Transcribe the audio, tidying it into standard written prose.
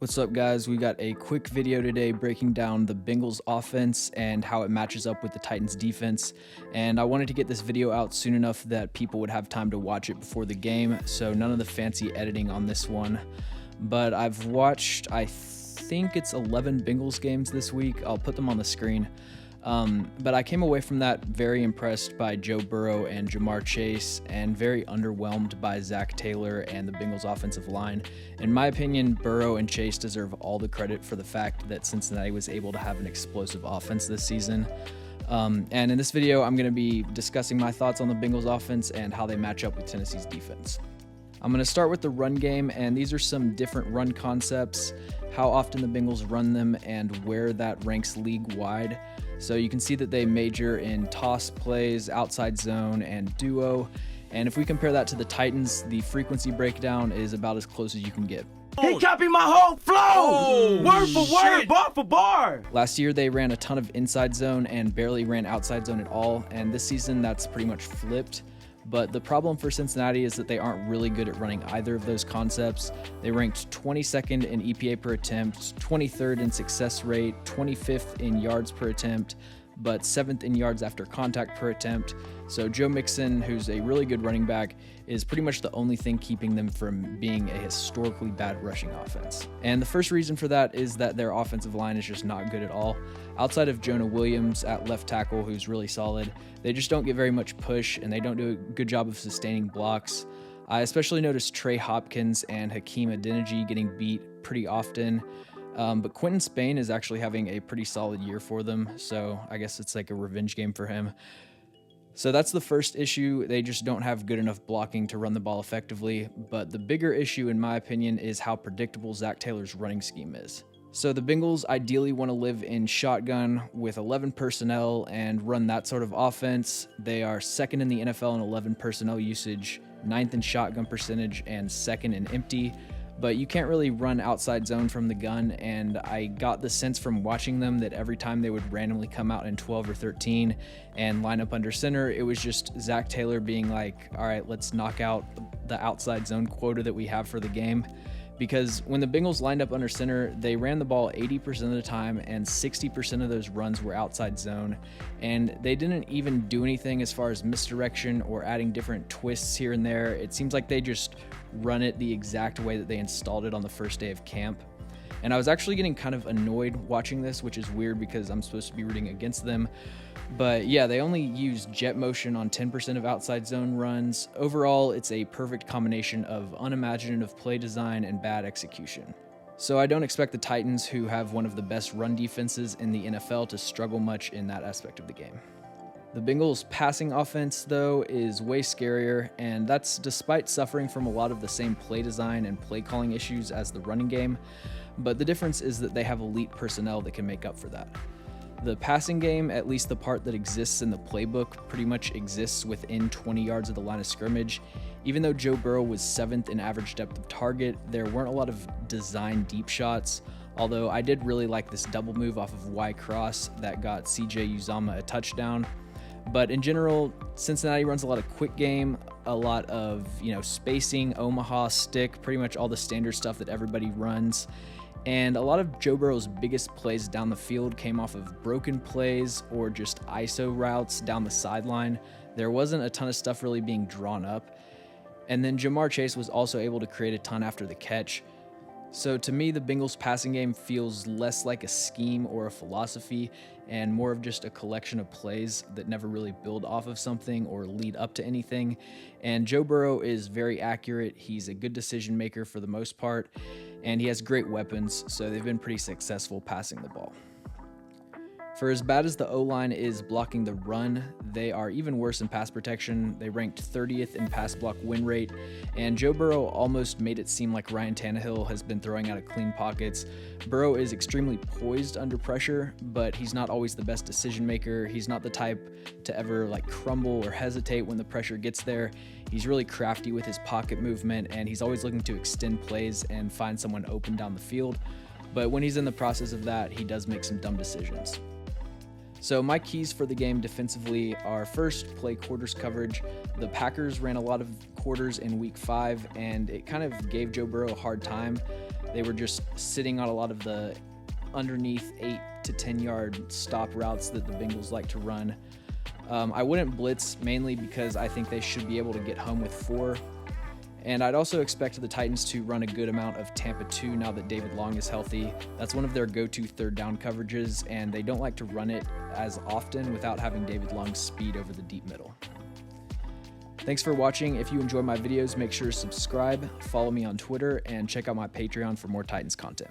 What's up, guys? We got a quick video today breaking down the Bengals offense and how it matches up with the Titans defense. And I wanted to get this video out soon enough that people would have time to watch it before the game, so none of the fancy editing on this one. But I've watched, I think it's 11 Bengals games this week. I'll put them on the screen. But I came away from that very impressed by Joe Burrow and Jamar Chase, and very underwhelmed by Zach Taylor and the Bengals offensive line. In my opinion, Burrow and Chase deserve all the credit for the fact that Cincinnati was able to have an explosive offense this season. And in this video, I'm going to be discussing my thoughts on the Bengals offense and how they match up with Tennessee's defense. I'm going to start with the run game, and these are some different run concepts, how often the Bengals run them, and where that ranks league-wide. So you can see that they major in toss plays, outside zone, and duo. And if we compare that to the Titans, the frequency breakdown is about as close as you can get. He copied my whole flow! Word for word, bar for bar! Last year, they ran a ton of inside zone and barely ran outside zone at all. And this season, that's pretty much flipped. But the problem for Cincinnati is that they aren't really good at running either of those concepts. They ranked 22nd in EPA per attempt, 23rd in success rate, 25th in yards per attempt, but 7th in yards after contact per attempt. So Joe Mixon, who's a really good running back, is pretty much the only thing keeping them from being a historically bad rushing offense. And the first reason for that is that their offensive line is just not good at all. Outside of Jonah Williams at left tackle, who's really solid, they just don't get very much push, and they don't do a good job of sustaining blocks. I especially noticed Trey Hopkins and Hakeem Adeniji getting beat pretty often. But Quentin Spain is actually having a pretty solid year for them, so I guess it's like a revenge game for him. So that's the first issue. They just don't have good enough blocking to run the ball effectively. But the bigger issue, in my opinion, is how predictable Zach Taylor's running scheme is. So the Bengals ideally want to live in shotgun with 11 personnel and run that sort of offense. They are second in the NFL in 11 personnel usage, 9th in shotgun percentage, and 2nd in empty. But you can't really run outside zone from the gun, and I got the sense from watching them that every time they would randomly come out in 12 or 13 and line up under center, it was just Zach Taylor being like, all right, let's knock out the outside zone quota that we have for the game. Because when the Bengals lined up under center, they ran the ball 80% of the time, and 60% of those runs were outside zone. And they didn't even do anything as far as misdirection or adding different twists here and there. It seems like they just run it the exact way that they installed it on the first day of camp. And I was actually getting kind of annoyed watching this, which is weird because I'm supposed to be rooting against them. But yeah, they only use jet motion on 10% of outside zone runs. Overall, it's a perfect combination of unimaginative play design and bad execution. So I don't expect the Titans, who have one of the best run defenses in the NFL, to struggle much in that aspect of the game. The Bengals' passing offense, though, is way scarier, and that's despite suffering from a lot of the same play design and play calling issues as the running game. But the difference is that they have elite personnel that can make up for that. The passing game, at least the part that exists in the playbook, pretty much exists within 20 yards of the line of scrimmage. Even though Joe Burrow was 7th in average depth of target, there weren't a lot of design deep shots, although I did really like this double move off of Y cross that got CJ Uzomah a touchdown. But in general, Cincinnati runs a lot of quick game, a lot of, spacing, Omaha, stick, pretty much all the standard stuff that everybody runs. And a lot of Joe Burrow's biggest plays down the field came off of broken plays or just ISO routes down the sideline. There wasn't a ton of stuff really being drawn up. And then Jamar Chase was also able to create a ton after the catch. So to me, the Bengals passing game feels less like a scheme or a philosophy and more of just a collection of plays that never really build off of something or lead up to anything. And Joe Burrow is very accurate. He's a good decision maker for the most part, and he has great weapons, so they've been pretty successful passing the ball. For as bad as the O-line is blocking the run, they are even worse in pass protection. They ranked 30th in pass block win rate, and Joe Burrow almost made it seem like Ryan Tannehill has been throwing out of clean pockets. Burrow is extremely poised under pressure, but he's not always the best decision maker. He's not the type to ever crumble or hesitate when the pressure gets there. He's really crafty with his pocket movement, and he's always looking to extend plays and find someone open down the field. But when he's in the process of that, he does make some dumb decisions. So my keys for the game defensively are, first, play quarters coverage. The Packers ran a lot of quarters in week 5, and it kind of gave Joe Burrow a hard time. They were just sitting on a lot of the underneath 8 to 10 yard stop routes that the Bengals like to run. I wouldn't blitz mainly because I think they should be able to get home with 4. And I'd also expect the Titans to run a good amount of Tampa 2 now that David Long is healthy. That's one of their go-to third down coverages, and they don't like to run it as often without having David Long's speed over the deep middle. Thanks for watching. If you enjoy my videos, make sure to subscribe, follow me on Twitter, and check out my Patreon for more Titans content.